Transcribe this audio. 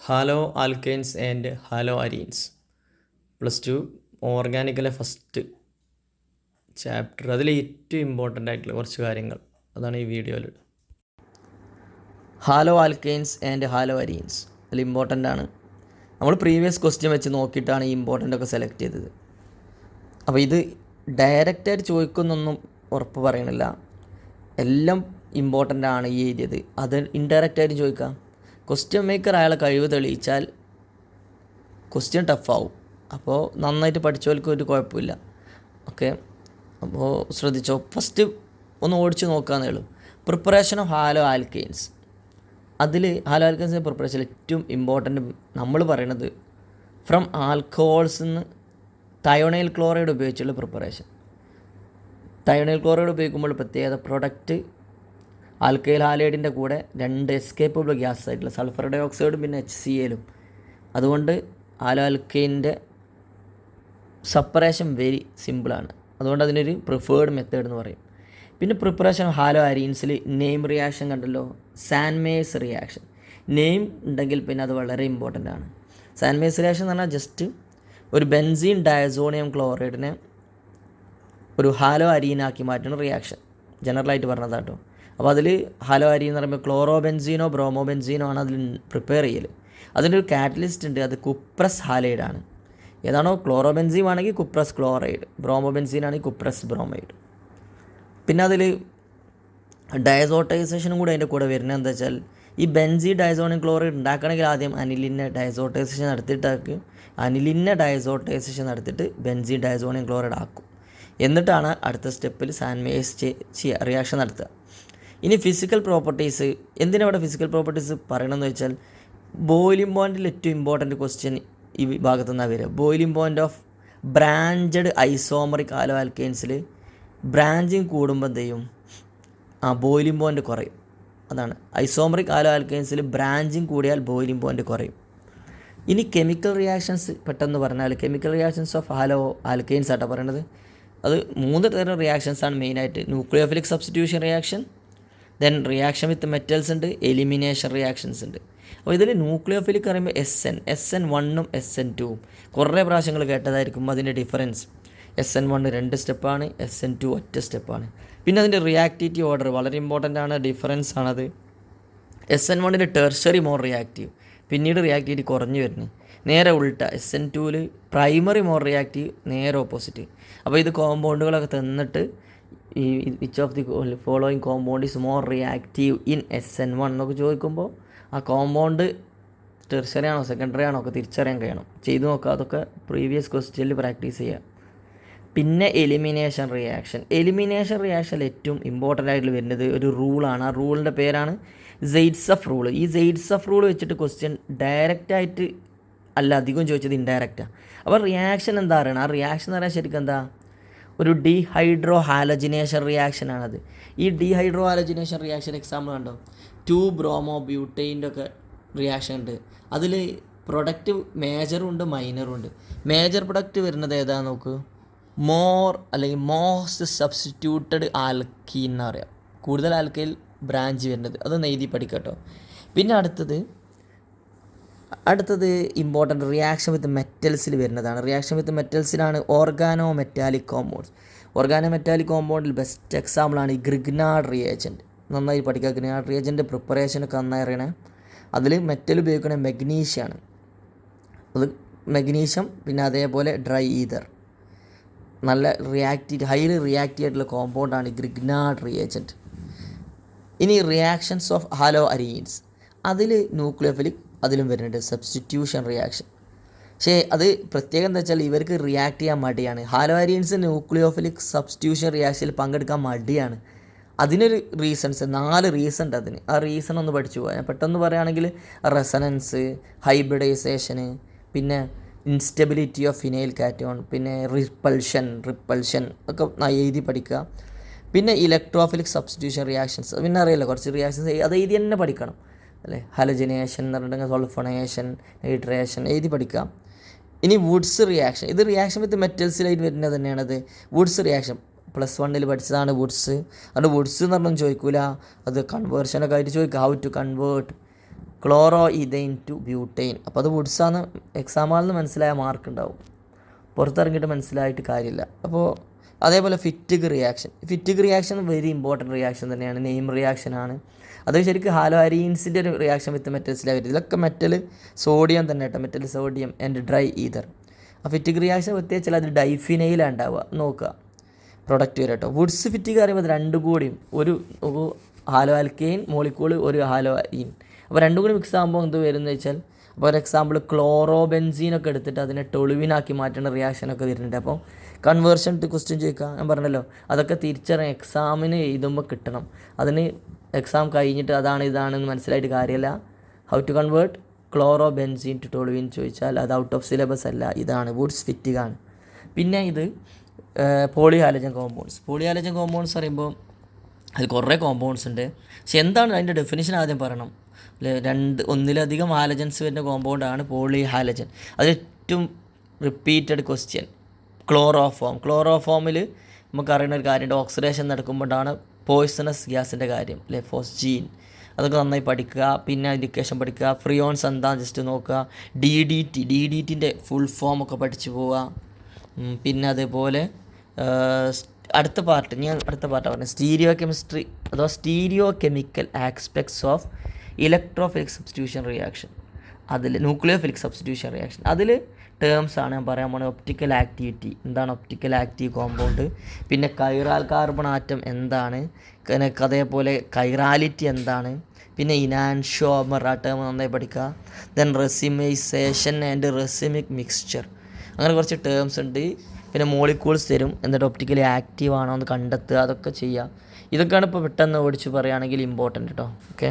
Hello alkanes and halo arenes +2 ഓർഗാനിക്കിലെ first chapter. അതിൽ ഏറ്റവും ഇമ്പോർട്ടൻ്റ് ആയിട്ടുള്ള കുറച്ച് കാര്യങ്ങൾ അതാണ് ഈ വീഡിയോയിൽ. Halo alkanes and halo arenes അതിൽ ഇമ്പോർട്ടൻ്റ് ആണ്. നമ്മൾ പ്രീവിയസ് ക്വസ്റ്റ്യൻ വെച്ച് നോക്കിയിട്ടാണ് ഈ ഇമ്പോർട്ടൻ്റ് ഒക്കെ സെലക്ട് ചെയ്തത്. അപ്പോൾ ഇത് ഡയറക്റ്റായിട്ട് ചോദിക്കുന്നൊന്നും ഉറപ്പ് പറയണില്ല. എല്ലാം ഇമ്പോർട്ടൻ്റ് ആണ് ഈ എഴുതിയത്. അത് ഇൻഡയറക്റ്റായിട്ട് ചോദിക്കാം. ക്വസ്റ്റ്യൻ മേക്കർ അയാളെ കഴിവ് തെളിയിച്ചാൽ ക്വസ്റ്റ്യൻ ടഫാവും. അപ്പോൾ നന്നായിട്ട് പഠിച്ചവർക്ക് ഒരു കുഴപ്പമില്ല. ഓക്കെ, അപ്പോൾ ശ്രദ്ധിച്ചോ. ഫസ്റ്റ് ഒന്ന് ഓടിച്ച് നോക്കാമെന്നേ ഉള്ളൂ. Preparation of halo alkanes. അതിൽ ഹാലോ ആൽക്കെയിൻസിൻ്റെ പ്രിപ്പറേഷൻ ഏറ്റവും ഇമ്പോർട്ടൻ്റ് നമ്മൾ പറയണത് ഫ്രം ആൽക്കഹോൾസ് നിന്ന് തയോണൈൽ ക്ലോറൈഡ് ഉപയോഗിച്ചുള്ള പ്രിപ്പറേഷൻ. തയോണൈൽ ക്ലോറൈഡ് ഉപയോഗിക്കുമ്പോൾ പ്രത്യേകത പ്രൊഡക്റ്റ് ആൽക്കൈൽ ഹാലൈഡിൻ്റെ കൂടെ 2 എസ്കേപ്പബിൾ ഗ്യാസ് ആയിട്ടുള്ള സൾഫർ ഡൈ ഓക്സൈഡും പിന്നെ HCl. അതുകൊണ്ട് ഹാലോ ആൽക്കൈൻ്റെ സെപ്പറേഷൻ വെരി സിമ്പിളാണ്. അതുകൊണ്ട് അതിനൊരു പ്രിഫേർഡ് മെത്തേഡ് എന്ന് പറയും. പിന്നെ പ്രിപ്പറേഷൻ ഹാലോ അരീൻസിൽ നെയിം റിയാക്ഷൻ കണ്ടല്ലോ, സാൻമേഴ്സ് റിയാക്ഷൻ. നെയിം ഉണ്ടെങ്കിൽ പിന്നെ അത് വളരെ ഇമ്പോർട്ടൻ്റ് ആണ്. സാൻമേഴ്സ് റിയാക്ഷൻ എന്ന് പറഞ്ഞാൽ ജസ്റ്റ് ഒരു ബെൻസീൻ ഡയസോണിയം ക്ലോറൈഡിനെ ഒരു ഹാലോ അരീനാക്കി മാറ്റുന്ന റിയാക്ഷൻ. ജനറലായിട്ട് പറഞ്ഞതാട്ടോ. അപ്പോൾ അതിൽ ഹാലോ അരീൻ എന്ന് പറയുമ്പോൾ ക്ലോറോ ബെൻസീനോ ബ്രോമോ ബെൻസീനോ ആണ് അതിൽ പ്രിപ്പയർ ചെയ്യൽ. അതിൻ്റെ ഒരു കാറ്റലിസ്റ്റ് ഉണ്ട്, അത് കുപ്രസ് ഹാലൈഡാണ്. ഏതാണോ ക്ലോറോ ബെൻസീൻ ആണെങ്കിൽ കുപ്രസ് ക്ലോറൈഡ്, ബ്രോമോ ബെൻസീൻ ആണെങ്കിൽ കുപ്രസ് ബ്രോമൈഡ്. പിന്നെ അതിൽ ഡയസോട്ടൈസേഷനും കൂടെ അതിൻ്റെ കൂടെ വരുന്നത് എന്താ വെച്ചാൽ, ഈ ബെൻസീൻ ഡയസോണിയം ക്ലോറൈഡ് ഉണ്ടാക്കണമെങ്കിൽ ആദ്യം അനിലിനെ ഡയസോട്ടൈസേഷൻ നടത്തിയിട്ട് ബെൻസീൻ ഡയസോണിയം ക്ലോറൈഡ് ആക്കും. എന്നിട്ടാണ് അടുത്ത സ്റ്റെപ്പിൽ സാൻമേഴ്സ് റിയാക്ഷൻ നടത്തുക. ഇനി ഫിസിക്കൽ പ്രോപ്പർട്ടീസ്. എന്തിനാണ് ഫിസിക്കൽ പ്രോപ്പർട്ടീസ് പറയണമെന്ന് വെച്ചാൽ, ബോയിലിംഗ് പോയിൻറ്റിൽ ഏറ്റവും ഇമ്പോർട്ടൻറ്റ് ക്വസ്റ്റ്യൻ ഈ ഭാഗത്തു നിന്നാണ് വരിക. Boiling point of branched isomeric halo ആൽക്കെയിൻസിൽ ബ്രാഞ്ചിങ് കൂടുമ്പോൾ എന്ത് ചെയ്യും? ബോയിലിംഗ് പോയിൻ്റ് കുറയും. അതാണ് ഐസോമറിക് ഹാലോ ആൽക്കെയിൻസിൽ ബ്രാഞ്ചിങ് കൂടിയാൽ ബോയിലിംഗ് പോയിൻ്റ് കുറയും. ഇനി കെമിക്കൽ റിയാക്ഷൻസ് പെട്ടെന്ന് പറഞ്ഞാൽ, chemical reactions of halo alkanes ആട്ടോ പറയണത്. അത് 3 തരം റിയാക്ഷൻസാണ് മെയിനായിട്ട്. Nucleophilic substitution reaction, then reaction with metals ഉണ്ട്, എലിമിനേഷൻ റിയാക്ഷൻസ് ഉണ്ട്. അപ്പോൾ ഇതിൽ ന്യൂക്ലിയോഫിലിക് പറയുമ്പോൾ SN1ഉം SN2ഉം കുറേ പ്രാവശ്യങ്ങൾ കേട്ടതായിരിക്കും. അതിൻ്റെ ഡിഫറൻസ് SN1 2 സ്റ്റെപ്പാണ്, SN2 ഒറ്റ സ്റ്റെപ്പാണ്. പിന്നെ അതിൻ്റെ റിയാക്ടിവിറ്റി ഓർഡർ വളരെ ഇമ്പോർട്ടൻ്റ് ആണ്, ഡിഫറൻസ് ആണത്. SN1 ടെർഷറി മോർ റിയാക്റ്റീവ്, പിന്നീട് റിയാക്ടിവിറ്റി കുറഞ്ഞു വരുന്നത്. നേരെ ഉൾട്ട SN2 പ്രൈമറി മോർ റിയാക്റ്റീവ്, നേരെ ഓപ്പോസിറ്റ്. അപ്പോൾ ഇത് കോമ്പൗണ്ടുകളൊക്കെ തന്നിട്ട് ഈ which of the following compound is more reactive in SN1 എന്നൊക്കെ ചോദിക്കുമ്പോൾ ആ കോമ്പൗണ്ട് ടെർഷറി ആണോ സെക്കൻഡറി ആണോ ഒക്കെ തിരിച്ചറിയാൻ കഴിയണം. ചെയ്തു നോക്കുക. അതൊക്കെ പ്രീവിയസ് ക്വസ്റ്റ്യനിൽ പ്രാക്ടീസ് ചെയ്യുക. പിന്നെ എലിമിനേഷൻ റിയാക്ഷനിൽ ഏറ്റവും ഇമ്പോർട്ടൻ്റ് ആയിട്ട് വരുന്നത് ഒരു റൂളാണ്. ആ റൂളിൻ്റെ പേരാണ് സെയ്റ്റ്സഫ് റൂൾ. ഈ സെയ്റ്റ്സഫ് റൂൾ വെച്ചിട്ട് ക്വസ്റ്റ്യൻ ഡയറക്റ്റായിട്ട് അല്ല അധികം ചോദിച്ചത് ഇൻഡയറക്റ്റാണ്. അപ്പോൾ റിയാക്ഷൻ എന്താ പറയുക? ആ റിയാക്ഷൻ എന്ന് പറയാൻ ശരിക്കും എന്താ? ഒരു ഡീഹൈഡ്രോ ഹാലജിനേഷൻ റിയാക്ഷനാണത്. ഈ ഡീഹൈഡ്രോ ഹാലജിനേഷൻ റിയാക്ഷൻ എക്സാമ്പിൾ കണ്ടോ, 2 ബ്രോമോ ബ്യൂട്ടൈൻ്റെ ഒക്കെ റിയാക്ഷൻ ഉണ്ട്. അതിൽ പ്രൊഡക്റ്റ് മേജറും ഉണ്ട് മൈനറും ഉണ്ട്. മേജർ പ്രൊഡക്റ്റ് വരുന്നത് ഏതാ നോക്ക്, മോർ അല്ലെങ്കിൽ മോസ്റ്റ് സബ്സ്റ്റിറ്റ്യൂട്ടഡ് ആൽക്കീൻ എന്ന് പറയാം. കൂടുതൽ ആൽക്കൈൽ ബ്രാഞ്ച് വരുന്നത് അതൊന്ന് എഴുതി പഠിക്കട്ടോ. പിന്നെ അടുത്തത് ഇമ്പോർട്ടൻ്റ് റിയാക്ഷൻ വിത്ത് മെറ്റൽസിൽ വരുന്നതാണ്. റിയാക്ഷൻ വിത്ത് മെറ്റൽസിലാണ് ഓർഗാനോ മെറ്റാലിക് കോമ്പൗണ്ടിൽ ബെസ്റ്റ് എക്സാമ്പിളാണ് ഈ ഗ്രിഗ്നാർഡ് റിയേജൻറ്റ്. നന്നായി പഠിക്കുക. ഗ്രിഗ്നാർഡ് റിയേജൻറ്റ് പ്രിപ്പറേഷനൊക്കെ നന്നായി അറിയണേ. അതിൽ മെറ്റൽ ഉപയോഗിക്കണ മെഗ്നീഷ്യമാണ്. അത് മെഗ്നീഷ്യം, പിന്നെ അതേപോലെ ഡ്രൈ ഈതർ, നല്ല ഹൈലി റിയാക്റ്റീവ് ആയിട്ടുള്ള കോമ്പൗണ്ടാണ് ഗ്രിഗ്നാർഡ് റിയേജൻറ്റ്. ഇനി റിയാക്ഷൻസ് ഓഫ് ഹാലോ അരീൻസ്, അതിൽ ന്യൂക്ലിയോഫിലിക് അതിലും വരുന്നുണ്ട് സബ്സ്റ്റിറ്റ്യൂഷൻ റിയാക്ഷൻ. പക്ഷേ അത് പ്രത്യേകം എന്താ വെച്ചാൽ ഇവർക്ക് റിയാക്ട് ചെയ്യാൻ മടിയാണ്. ഹാലോ അരീൻസ് ന്യൂക്ലിയോഫിലിക് സബ്സ്റ്റിറ്റ്യൂഷൻ റിയാക്ഷനിൽ പങ്കെടുക്കാൻ മടിയാണ്. അതിനൊരു 4 റീസൺ ഉണ്ട് അതിന്. ആ റീസൺ ഒന്ന് പഠിച്ചു പോകാം. ഞാൻ പെട്ടെന്ന് പറയുകയാണെങ്കിൽ റെസനൻസ്, ഹൈബ്രിഡൈസേഷന്, പിന്നെ ഇൻസ്റ്റെബിലിറ്റി ഓഫ് ഫിനൈൽ കാറ്റോൺ, പിന്നെ റിപ്പൾഷൻ ഒക്കെ എഴുതി പഠിക്കുക. പിന്നെ ഇലക്ട്രോഫിലിക് സബ്സ്റ്റിറ്റ്യൂഷൻ റിയാക്ഷൻസ് പിന്നെ അറിയില്ല, കുറച്ച് റിയാക്ഷൻസ് അത് എഴുതി തന്നെ പഠിക്കണം അല്ലേ. ഹാലജനേഷൻ എന്ന് പറഞ്ഞിട്ടുണ്ടെങ്കിൽ സൾഫണേഷൻ, നൈട്രേഷൻ എഴുതി പഠിക്കാം. ഇനി വുഡ്സ് റിയാക്ഷൻ, ഇത് റിയാക്ഷൻ വിത്ത് മെറ്റൽസിലായിട്ട് വരുന്നത് തന്നെയാണത്. വുഡ്സ് റിയാക്ഷൻ +1 പഠിച്ചതാണ് വുഡ്സ്. അതുകൊണ്ട് വുഡ്സ് എന്ന് പറഞ്ഞൊന്നും ചോദിക്കൂല, അത് കൺവേർഷനൊക്കെ ആയിട്ട് ചോദിക്കുക. How to convert chloroethane to butane. അപ്പോൾ അത് വുഡ്സാന്ന് എക്സാം ഹാളിൽ നിന്ന് മനസ്സിലായ മാർക്ക് ഉണ്ടാവും, പുറത്തിറങ്ങിയിട്ട് മനസ്സിലായിട്ട് കാര്യമില്ല. അപ്പോൾ അതേപോലെ ഫിറ്റിക് റിയാക്ഷൻ വെരി ഇമ്പോർട്ടൻറ്റ് റിയാക്ഷൻ തന്നെയാണ്, നെയിം റിയാക്ഷനാണ്. അത് ശരിക്കും ഹാലോ അരീൻസിൻ്റെ ഒരു റിയാക്ഷൻ വിത്ത് മെറ്റൽസിലാണ് വരുന്നത്. ഇതൊക്കെ മെറ്റൽ സോഡിയം തന്നെ കേട്ടോ, metal sodium and dry ether. ആ ഫിറ്റിക് റിയാക്ഷൻ പ്രത്യേകിച്ചാൽ അത് ഡൈഫിനയിലാണ് ഉണ്ടാവുക, നോക്കുക പ്രൊഡക്റ്റ് വരെ കേട്ടോ. വുഡ്സ് ഫിറ്റിക് പറയുമ്പോൾ രണ്ടും കൂടിയും ഒരു ഹാലോ ആൽക്കെയിൻ മോളിക്കൂള് ഒരു ഹാലോ അരീൻ, അപ്പോൾ രണ്ടും കൂടി മിക്സ് ആകുമ്പോൾ എന്ത് വരുന്നത് വെച്ചാൽ, അപ്പോൾ ഒരു എക്സാമ്പിൾ ക്ലോറോബെൻസീനൊക്കെ എടുത്തിട്ട് അതിനെ ടൊളുവിനാക്കി മാറ്റുന്ന റിയാക്ഷനൊക്കെ വരുന്നുണ്ട്. അപ്പോൾ കൺവേർഷൻ ടു ക്വസ്റ്റ്യൻ ചോദിക്കുക, ഞാൻ പറഞ്ഞല്ലോ അതൊക്കെ തിരിച്ചറിയാൻ എക്സാമിന് എഴുതുമ്പോൾ കിട്ടണം. അതിന് എക്സാം കഴിഞ്ഞിട്ട് അതാണ് ഇതാണെന്ന് മനസ്സിലായിട്ട് കാര്യമില്ല. How to convert chlorobenzene to toluene ചോദിച്ചാൽ അത് ഔട്ട് ഓഫ് സിലബസ് അല്ല, ഇതാണ് വുഡ്സ് ഫിറ്റിക്കാണ്. പിന്നെ ഇത് പോളിഹാലജൻ കോമ്പൗണ്ട്സ് പറയുമ്പോൾ അതിൽ കുറേ കോമ്പൗണ്ട്സ് ഉണ്ട്. പക്ഷെ എന്താണ് അതിൻ്റെ ഡെഫിനിഷൻ ആദ്യം പറയണം. ഒന്നിലധികം ഹാലജൻസ് വരുന്ന കോമ്പൗണ്ടാണ് പോളിഹാലജൻ. അത് ഏറ്റവും റിപ്പീറ്റഡ് ക്വസ്റ്റ്യൻ. ക്ലോറോഫോമിൽ നമുക്കറിയുന്ന ഒരു കാര്യമുണ്ട്, ഓക്സിഡേഷൻ നടക്കുമ്പോഴാണ് പോയ്സണസ് ഗ്യാസിൻ്റെ കാര്യം, ഫോസ്ജീൻ, അതൊക്കെ നന്നായി പഠിക്കുക. പിന്നെ ഇൻഡിക്കേഷൻ പഠിക്കുക. ഫ്രിയോൺസ് എന്താ ജസ്റ്റ് നോക്കുക. DDTൻ്റെ ഫുൾ ഫോം ഒക്കെ പഠിച്ചു പോവുക. പിന്നെ അതേപോലെ അടുത്ത പാർട്ടാണ് പറഞ്ഞത് സ്റ്റീരിയോ കെമിസ്ട്രി അഥവാ stereo chemical aspects of electrophilic substitution reaction. അതിൽ ന്യൂക്ലിയോഫിലിക് സബ്സ്റ്റിറ്റ്യൂഷൻ റിയാക്ഷൻ അതിൽ ടേംസാണ് ഞാൻ പറയാൻ പോകുന്നത്. ഒപ്റ്റിക്കൽ ആക്ടിവിറ്റി എന്താണ്, ഒപ്റ്റിക്കൽ ആക്റ്റീവ് കോമ്പൗണ്ട്, പിന്നെ കൈറാൽ കാർബൺ ആറ്റം എന്താണ്, അതേപോലെ കൈറാലിറ്റി എന്താണ്, പിന്നെ ഇനാൻഷോമർ ആ ടേം നന്നായി പഠിക്കുക. ദെൻ റെസിമൈസേഷൻ ആൻഡ് റെസിമിക് മിക്സ്ചർ, അങ്ങനെ കുറച്ച് ടേംസ് ഉണ്ട്. പിന്നെ മോളിക്യൂൾസ് തരും, എന്നിട്ട് ഒപ്റ്റിക്കലി ആക്റ്റീവ് ആണോ എന്ന് കണ്ടെത്തുക, അതൊക്കെ ചെയ്യുക. ഇതൊക്കെയാണ് ഇപ്പോൾ പെട്ടെന്ന് ഓടിച്ച് പറയുകയാണെങ്കിൽ ഇമ്പോർട്ടൻ്റ് കേട്ടോ. ഓക്കെ.